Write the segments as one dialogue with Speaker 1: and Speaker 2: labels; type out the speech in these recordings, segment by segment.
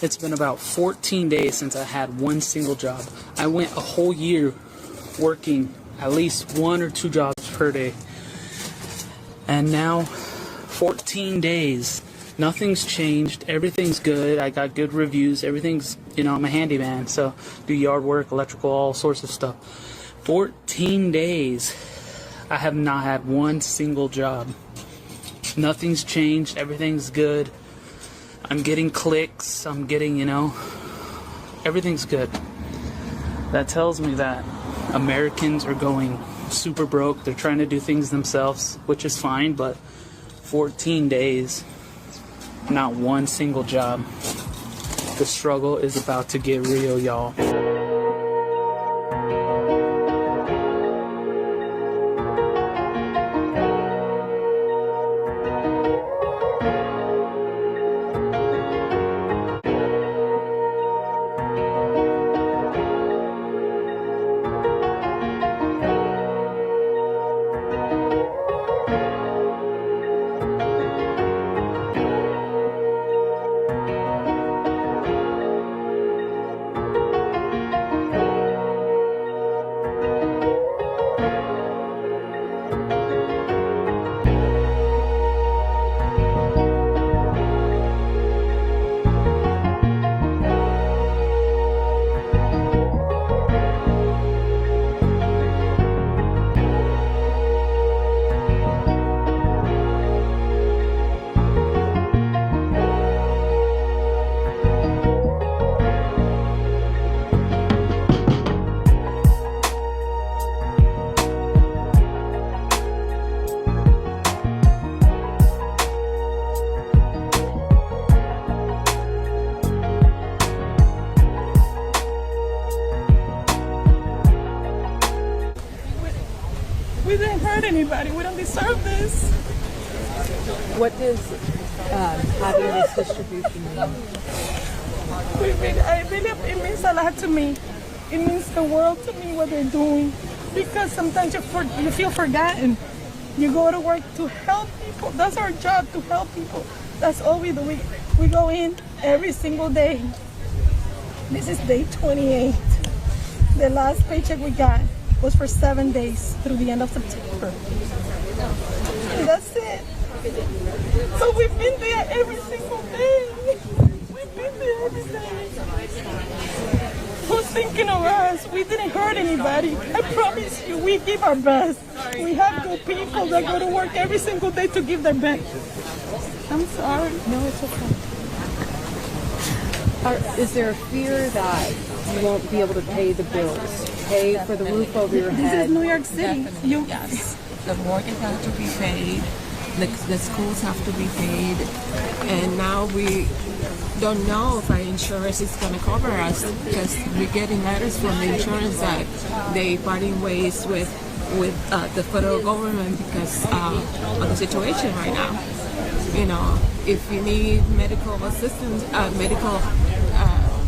Speaker 1: It's been about 14 days since I had one single job. I went a whole year working at least 1 or 2 jobs per day. And now, 14 days, nothing's changed. Everything's good. I got good reviews. Everything's, you know, I'm a handyman, so do yard work, electrical, all sorts of stuff. 14 days, I have not had one single job. Nothing's changed. Everything's good. I'm getting clicks. I'm getting, you know, everything's good. That tells me that Americans are going super broke. They're trying to do things themselves, which is fine, but 14 days, not one single job. The struggle is about to get real, y'all.
Speaker 2: We didn't hurt anybody. We don't deserve this.
Speaker 3: What does having this distribution mean?
Speaker 2: It means a lot to me. It means the world to me what they're doing. Because sometimes you feel forgotten. You go to work to help people. That's our job, to help people. That's all we do. We go in every single day. This is day 28. The last paycheck we got was for 7 days through the end of September. And that's it. So we've been there every single day. We've been there every day. Who's thinking of us? We didn't hurt anybody. I promise you, we give our best. We have good people that go to work every single day to give their best. I'm sorry.
Speaker 3: No, it's okay. Is there a fear that you won't be able to pay the bills, pay for the roof over your head?
Speaker 2: This is New York City.
Speaker 4: Yes. The mortgage has to be paid. The schools have to be paid. And now we don't know if our insurance is going to cover us, because we're getting letters from the insurance that they parting ways with the federal government because of the situation right now. You know, if you need medical assistance, medical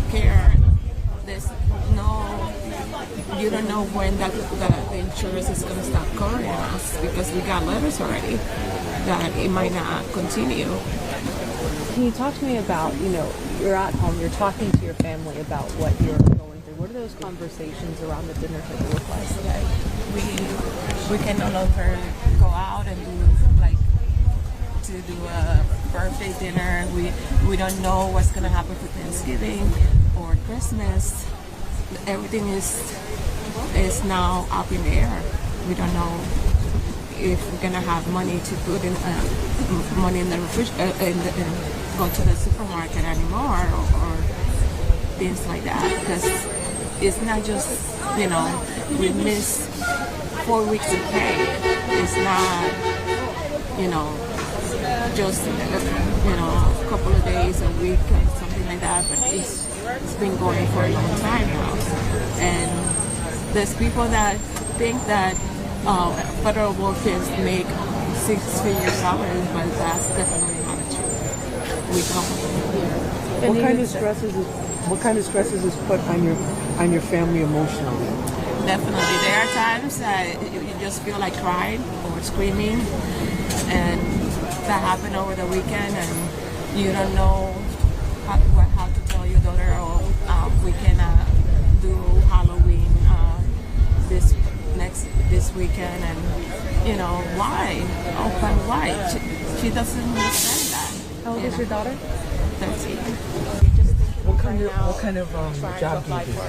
Speaker 4: care, there's no, you don't know when the insurance is going to stop covering us, because we got letters already that it might not continue.
Speaker 3: Can you talk to me about, you know, you're at home, you're talking to your family about what you're going through. What are those conversations around the dinner table look like?
Speaker 4: We can no longer go out and do a birthday dinner. We don't know what's going to happen for Thanksgiving or Christmas. Everything is now up in the air. We don't know if we're going to have money to put in money in the refrigerator and go to the supermarket anymore, or things like that, because it's not just, you know, we miss 4 weeks of pay. It's not, you know, just, you know, a couple of days a week or something like that, but it's been going for a long time now. And there's people that think that federal workers make 6-figure salaries, but that's definitely not true. We don't.
Speaker 5: What kind of stresses is put on your family emotionally?
Speaker 4: Definitely, there are times that you just feel like crying or screaming, and that happened over the weekend, and you don't know how to tell your daughter, oh, we cannot do Halloween this weekend, and you know why? Oh, but why? She doesn't understand that.
Speaker 3: How old is your daughter?
Speaker 4: 13.
Speaker 5: What kind of job do you do?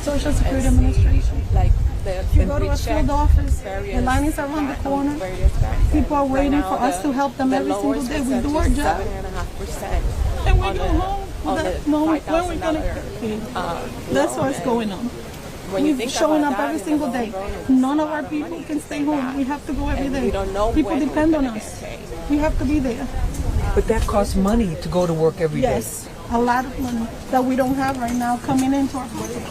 Speaker 2: Social Security Administration.
Speaker 4: Like
Speaker 2: You go to a field office, the line is around the corner. People are waiting for us to help them every single day. We do our job.
Speaker 4: 7.5%.
Speaker 2: And we go home with that moment when we're going to get paid. That's what's going on. We're showing up every single day. None of our people can stay home. We have to go every day. People depend on us. We have to be there.
Speaker 5: But that costs money to go to work every day.
Speaker 2: Yes, a lot of money that we don't have right now coming into our pocket.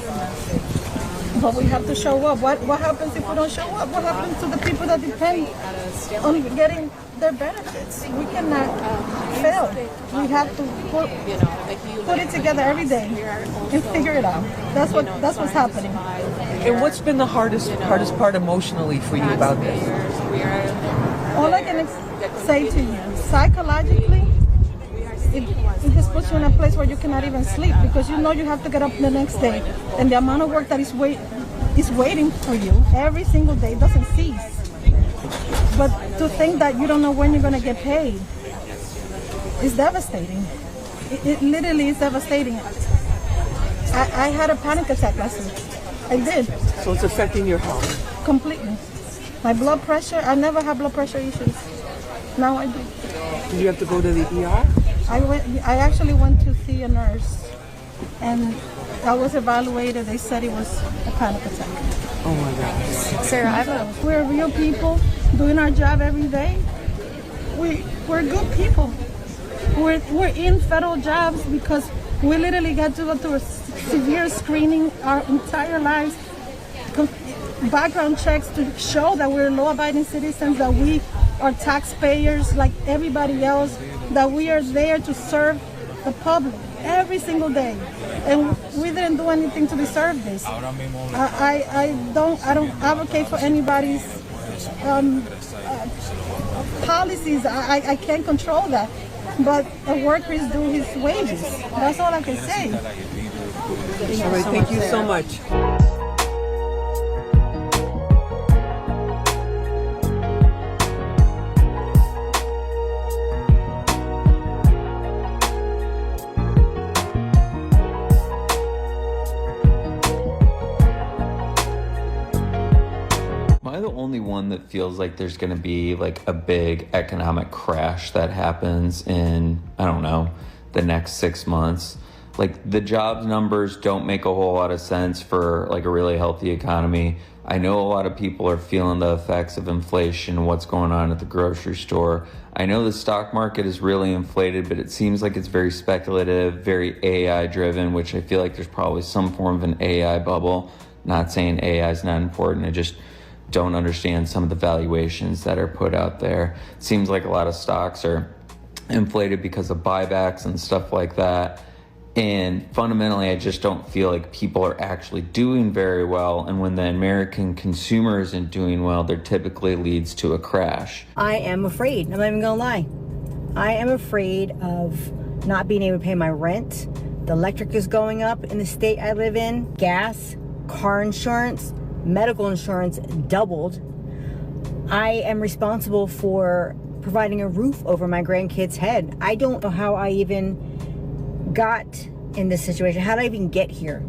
Speaker 2: But we have to show up. What happens if we don't show up? What happens to the people that depend on getting their benefits? We cannot fail. We have to put it together every day and figure it out. That's what's happening.
Speaker 5: And what's been the hardest part emotionally for you about this?
Speaker 2: All I can say to you, psychologically, it just puts you in a place where you cannot even sleep because you know you have to get up the next day, and the amount of work that is waiting for you every single day doesn't cease. But to think that you don't know when you're going to get paid is devastating. It literally is devastating. I had a panic attack last week. I did.
Speaker 5: So it's affecting your health?
Speaker 2: Completely. My blood pressure, I never had blood pressure issues. Now I do.
Speaker 5: Did you have to go to the ER?
Speaker 2: I actually went to see a nurse, and I was evaluated. They said it was a panic attack.
Speaker 5: Oh my God.
Speaker 3: Sarah,
Speaker 2: We're real people doing our job every day. We're good people. We're in federal jobs because we literally got to go through a severe screening our entire lives, background checks to show that we're law-abiding citizens, that we are taxpayers like everybody else, that we are there to serve the public every single day, and we didn't do anything to deserve this. I don't advocate for anybody's policies. I can't control that, but a worker is due his wages. That's all I can say.
Speaker 5: All right, thank you so much.
Speaker 6: Only one that feels like there's going to be like a big economic crash that happens in, I don't know, the next 6 months. Like the jobs numbers don't make a whole lot of sense for like a really healthy economy. I know a lot of people are feeling the effects of inflation, what's going on at the grocery store. I know the stock market is really inflated, but it seems like it's very speculative, very AI driven, which I feel like there's probably some form of an AI bubble. Not saying AI is not important. I just don't understand some of the valuations that are put out there. It seems like a lot of stocks are inflated because of buybacks and stuff like that. And fundamentally, I just don't feel like people are actually doing very well. And when the American consumer isn't doing well, there typically leads to a crash.
Speaker 7: I am afraid. I'm not even gonna lie. I am afraid of not being able to pay my rent. The electric is going up in the state I live in. Gas, car insurance, medical insurance doubled. I am responsible for providing a roof over my grandkids' head. I don't know how I even got in this situation. How did I even get here?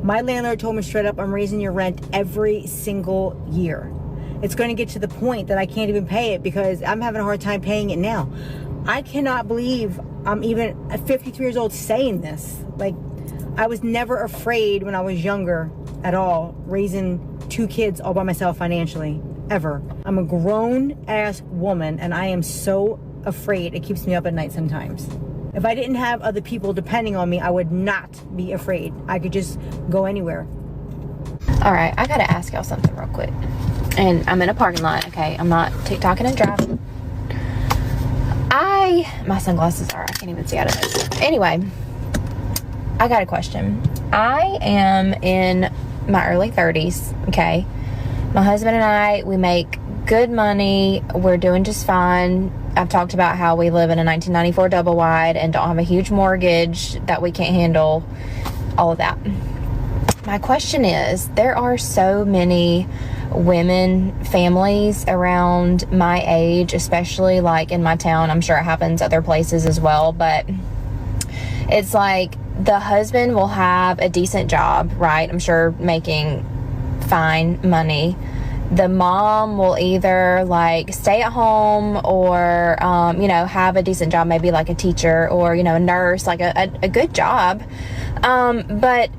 Speaker 7: My landlord told me straight up, I'm raising your rent every single year. It's going to get to the point that I can't even pay it because I'm having a hard time paying it now. I cannot believe I'm even at 53 years old saying this. Like, I was never afraid when I was younger at all, raising 2 kids all by myself financially, ever. I'm a grown-ass woman, and I am so afraid. It keeps me up at night sometimes. If I didn't have other people depending on me, I would not be afraid. I could just go anywhere.
Speaker 8: All right, I gotta ask y'all something real quick. And I'm in a parking lot, okay? I'm not TikToking and driving. My sunglasses are, I can't even see out of this. Anyway, I got a question. I am in my early 30s, okay? My husband and I, we make good money. We're doing just fine. I've talked about how we live in a 1994 double wide and don't have a huge mortgage that we can't handle, all of that. My question is, there are so many women families around my age, especially like in my town. I'm sure it happens other places as well, but it's like the husband will have a decent job, right? I'm sure making fine money. The mom will either like stay at home or, you know, have a decent job, maybe like a teacher or, you know, a nurse, like a good job. But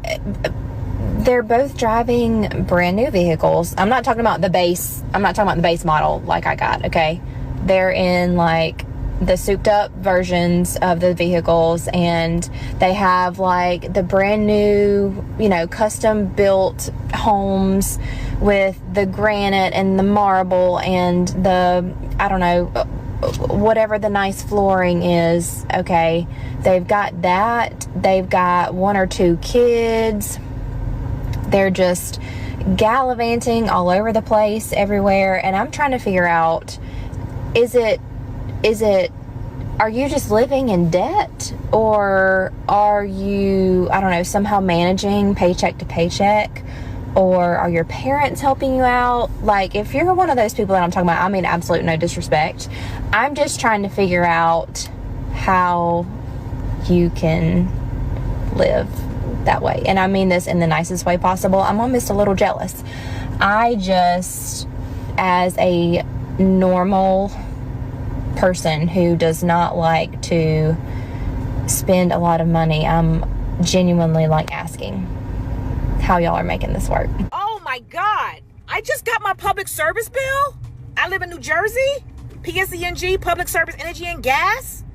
Speaker 8: they're both driving brand new vehicles. I'm not talking about the base. I'm not talking about the base model like I got, okay? They're in like the souped up versions of the vehicles, and they have like the brand new, you know, custom built homes with the granite and the marble and the, I don't know, whatever the nice flooring is, okay? They've got that. They've got 1 or 2 kids. They're just gallivanting all over the place, everywhere, and I'm trying to figure out, are you just living in debt, or are you, I don't know, somehow managing paycheck to paycheck, or are your parents helping you out? Like, if you're one of those people that I'm talking about, I mean, absolute no disrespect. I'm just trying to figure out how you can live that way. And I mean this in the nicest way possible. I'm almost a little jealous. I just, as a normal person who does not like to spend a lot of money, I'm genuinely like asking how y'all are making this work.
Speaker 9: Oh my God, I just got my public service bill. I live in New Jersey. PSENG, Public Service Energy and Gas,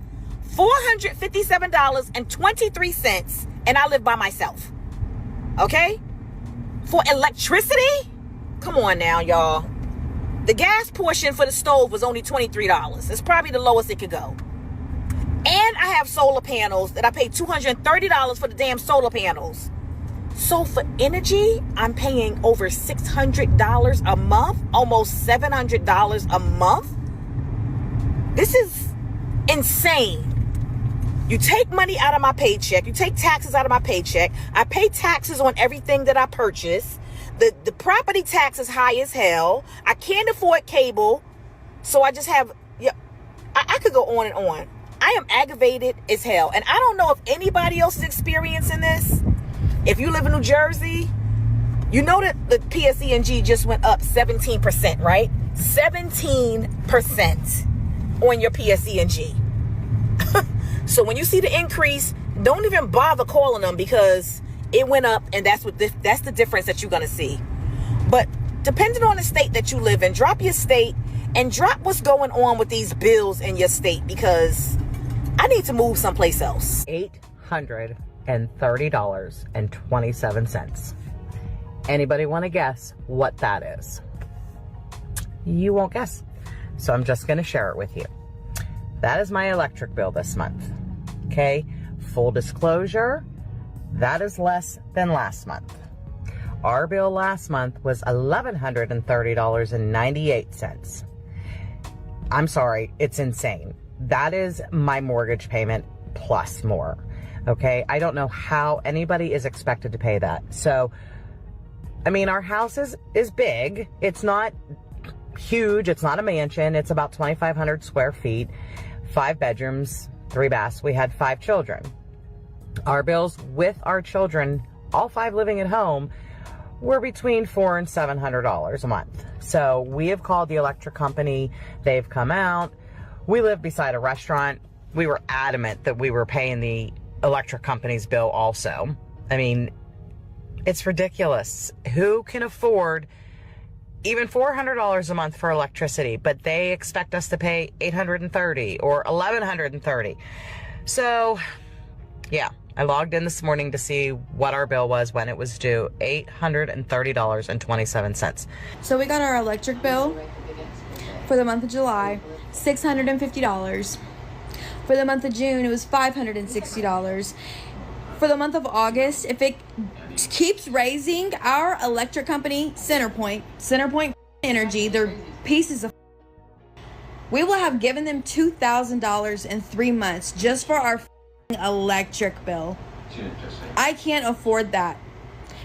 Speaker 9: $457.23, and I live by myself. Okay? For electricity? Come on now, y'all. The gas portion for the stove was only $23. It's probably the lowest it could go. And I have solar panels that I paid $230 for the damn solar panels. So for energy, I'm paying over $600 a month, almost $700 a month. This is insane. You take money out of my paycheck. You take taxes out of my paycheck. I pay taxes on everything that I purchase. The property tax is high as hell. I can't afford cable. So I just have, yeah, I could go on and on. I am aggravated as hell. And I don't know if anybody else is experiencing this. If you live in New Jersey, you know that the PSENG just went up 17%, right? 17% on your PSENG. So when you see the increase, don't even bother calling them, because it went up, and that's the difference that you're going to see. But depending on the state that you live in, drop your state and drop what's going on with these bills in your state, because I need to move someplace else.
Speaker 10: $830.27. Anybody want to guess what that is? You won't guess. So I'm just going to share it with you. That is my electric bill this month. Okay, full disclosure, that is less than last month. Our bill last month was $1,130.98. I'm sorry, it's insane. That is my mortgage payment plus more. Okay, I don't know how anybody is expected to pay that. So, I mean, our house is big. It's not huge. It's not a mansion. It's about 2,500 square feet, 5 bedrooms, 3 baths. We had 5 children. Our bills with our children, all 5 living at home, were between $400 and $700 a month. So we have called the electric company. They've come out. We live beside a restaurant. We were adamant that we were paying the electric company's bill also. I mean, it's ridiculous. Who can afford even $400 a month for electricity, but they expect us to pay $830 or $1,130. So, yeah, I logged in this morning to see what our bill was when it was due, $830.27.
Speaker 11: So we got our electric bill for the month of July, $650. For the month of June, it was $560. For the month of August, if it keeps raising, our electric company, CenterPoint energy. They're pieces of. We will have given them $2,000 in 3 months just for our electric bill. I can't afford that.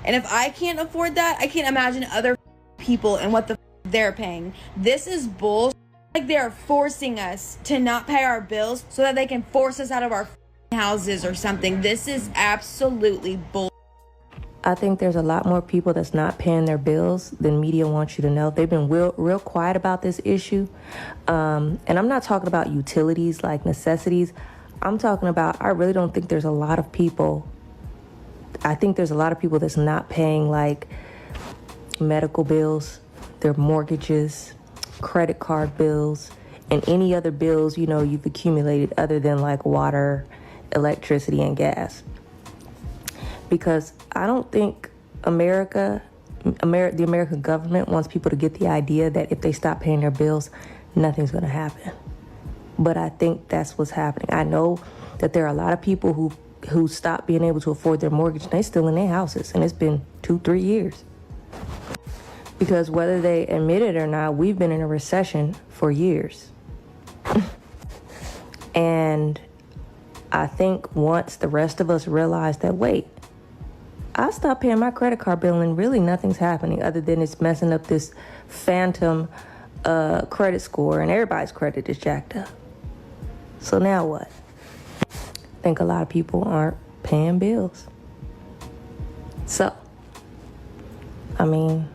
Speaker 11: And if I can't afford that, I can't imagine other people and what the they're paying. This is bullshit. Like they're forcing us to not pay our bills so that they can force us out of our houses or something. This is absolutely bull.
Speaker 12: I think there's a lot more people that's not paying their bills than media wants you to know. They've been real quiet about this issue. And I'm not talking about utilities like necessities. I'm talking about, I really don't think there's a lot of people. I think there's a lot of people that's not paying like medical bills, their mortgages, credit card bills, and any other bills, you know, you've accumulated other than like water, electricity, and gas. Because I don't think the American government wants people to get the idea that if they stop paying their bills, nothing's going to happen. But I think that's what's happening. I know that there are a lot of people who stopped being able to afford their mortgage, and they're still in their houses, and it's been 2-3 years. Because whether they admit it or not, we've been in a recession for years. And I think once the rest of us realize that, wait, I stopped paying my credit card bill and really nothing's happening other than it's messing up this phantom credit score, and everybody's credit is jacked up. So now what? I think a lot of people aren't paying bills. So, I mean,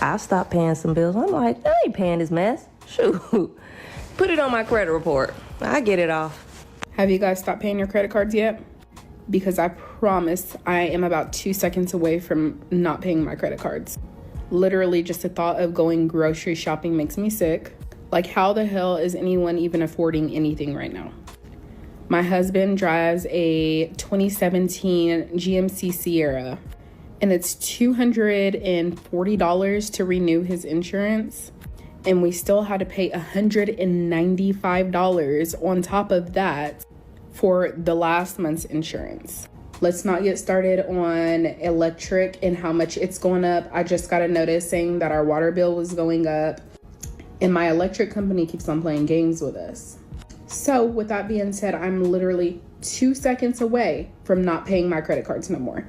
Speaker 12: I stopped paying some bills. I'm like, I ain't paying this mess. Shoot. Put it on my credit report. I get it off.
Speaker 13: Have you guys stopped paying your credit cards yet? Because I promise I am about 2 seconds away from not paying my credit cards. Literally just the thought of going grocery shopping makes me sick. Like, how the hell is anyone even affording anything right now? My husband drives a 2017 GMC Sierra, and it's $240 to renew his insurance. And we still had to pay $195 on top of that for the last month's insurance. Let's not get started on electric and how much it's going up. I just got a notice saying that our water bill was going up, and my electric company keeps on playing games with us. So with that being said, I'm literally 2 seconds away from not paying my credit cards no more.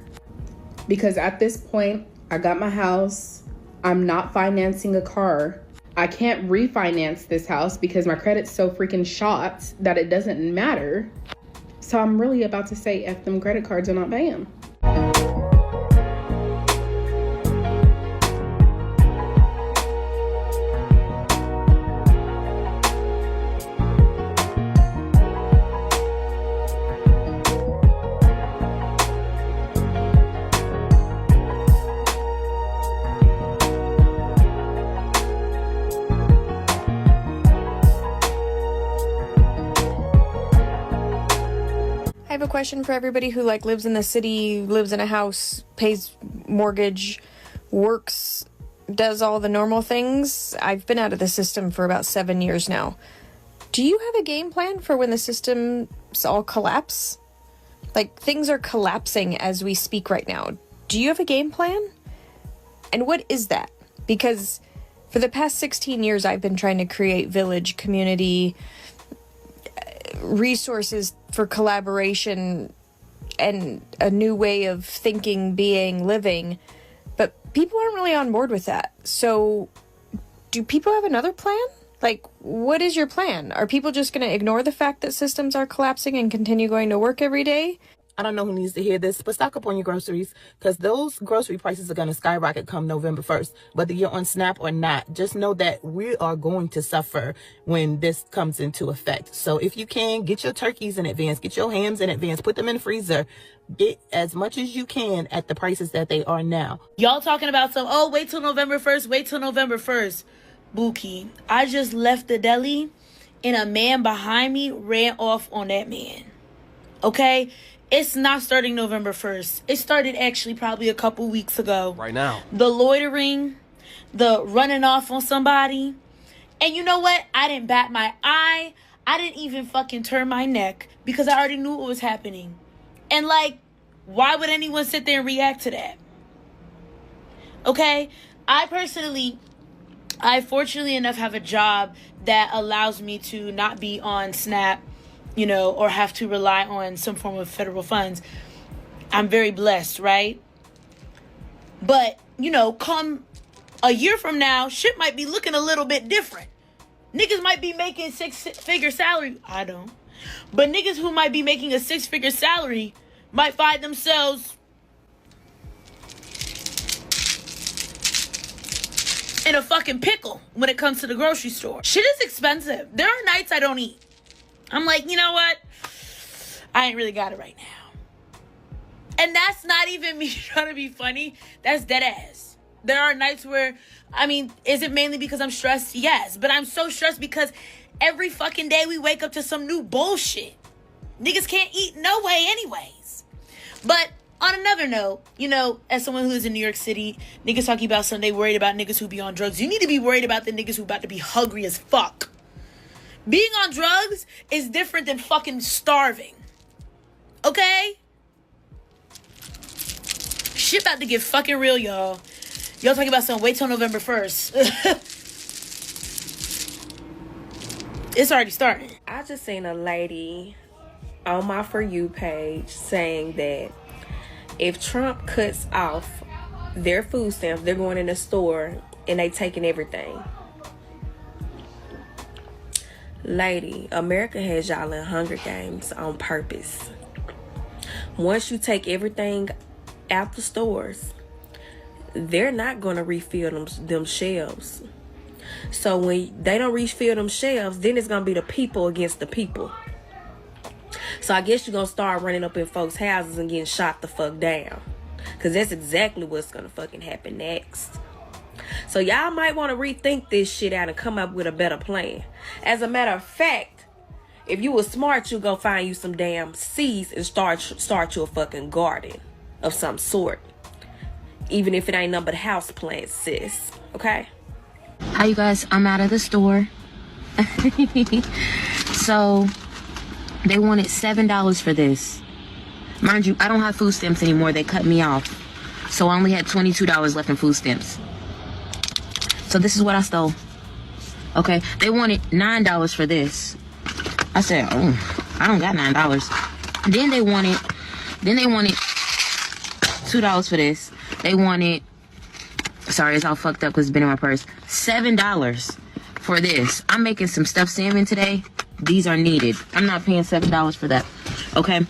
Speaker 13: Because at this point, I got my house. I'm not financing a car. I can't refinance this house because my credit's so freaking shot that it doesn't matter. So I'm really about to say F them credit cards and not pay them.
Speaker 11: I have a question for everybody who like lives in the city, lives in a house, pays mortgage, works, does all the normal things. I've been out of the system for about 7 years now. Do you have a game plan for when the systems all collapse? Like, things are collapsing as we speak right now. Do you have a game plan? And what is that? Because for the past 16 years, I've been trying to create village, community, resources for collaboration and a new way of thinking, being, living, but people aren't really on board with that. So do people have another plan? Like, what is your plan? Are people just going to ignore the fact that systems are collapsing and continue going to work every day?
Speaker 14: I don't know who needs to hear this, but stock up on your groceries, because those grocery prices are going to skyrocket come November 1st. Whether you're on SNAP or not, just know that we are going to suffer when this comes into effect. So if you can, get your turkeys in advance, get your hams in advance, put them in the freezer, get as much as you can at the prices that they are now.
Speaker 15: Y'all talking about some, oh, wait till November 1st, wait till November 1st. Buki, I just left the deli and a man behind me ran off on that man. Okay? It's not starting November 1st. It started actually probably a couple weeks ago.
Speaker 16: Right now.
Speaker 15: The loitering, the running off on somebody. And you know what? I didn't bat my eye. I didn't even fucking turn my neck because I already knew what was happening. And like, why would anyone sit there and react to that? Okay? I fortunately enough have a job that allows me to not be on SNAP, you know, or have to rely on some form of federal funds. I'm very blessed, right? But, you know, come a year from now, shit might be looking a little bit different. Niggas might be making six-figure salary. I don't. But niggas who might be making a six-figure salary might find themselves in a fucking pickle when it comes to the grocery store. Shit is expensive. There are nights I don't eat. I'm like, you know what? I ain't really got it right now. And that's not even me trying to be funny. That's dead ass. There are nights where, I mean, is it mainly because I'm stressed? Yes. But I'm so stressed because every fucking day we wake up to some new bullshit. Niggas can't eat no way anyways. But on another note, you know, as someone who lives in New York City, niggas talking about Sunday worried about niggas who be on drugs. You need to be worried about the niggas who about to be hungry as fuck. Being on drugs is different than fucking starving. Okay? Shit about to get fucking real, y'all. Y'all talking about something, wait till November 1st. It's already starting.
Speaker 12: I just seen a lady on my For You page saying that if Trump cuts off their food stamps, they're going in the store and they taking everything. Lady, America has y'all in Hunger Games on purpose. Once you take everything out the stores, they're not going to refill them shelves. So when they don't refill them shelves, then it's going to be the people against the people. So I guess you're going to start running up in folks' houses and getting shot the fuck down. Because that's exactly what's going to fucking happen next. So y'all might want to rethink this shit out and come up with a better plan. As a matter of fact, if you were smart, you'll go find you some damn seeds and start you a fucking garden of some sort. Even if it ain't nothing but house plants, sis. Okay?
Speaker 16: Hi, you guys. I'm out of the store. So, they wanted $7 for this. Mind you, I don't have food stamps anymore. They cut me off. So, I only had $22 left in food stamps. So, this is what I stole. Okay? They wanted $9 for this. I said, oh, I don't got $9. Then they wanted $2 for this. They wanted, sorry, it's all fucked up because it's been in my purse, $7 for this. I'm making some stuffed salmon today. These are needed. I'm not paying $7 for that. Okay?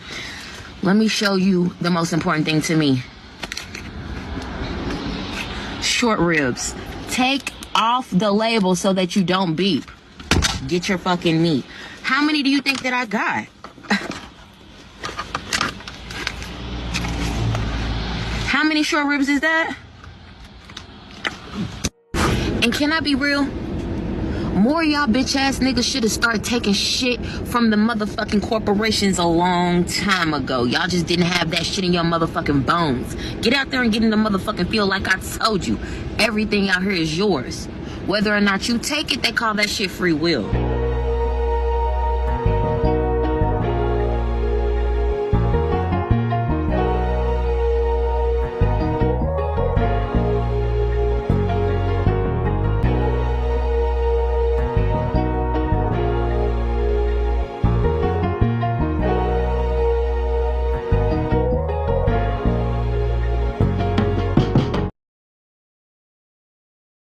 Speaker 16: Let me show you the most important thing to me. Short ribs. Take off the label so that you don't beep. Get your fucking meat. How many do you think that I got? How many short ribs is that? And can I be real? More of y'all bitch ass niggas should have started taking shit from the motherfucking corporations a long time ago. Y'all just didn't have that shit in your motherfucking bones. Get out there and get in the motherfucking field like I told you. Everything out here is yours. Whether or not you take it, they call that shit free will.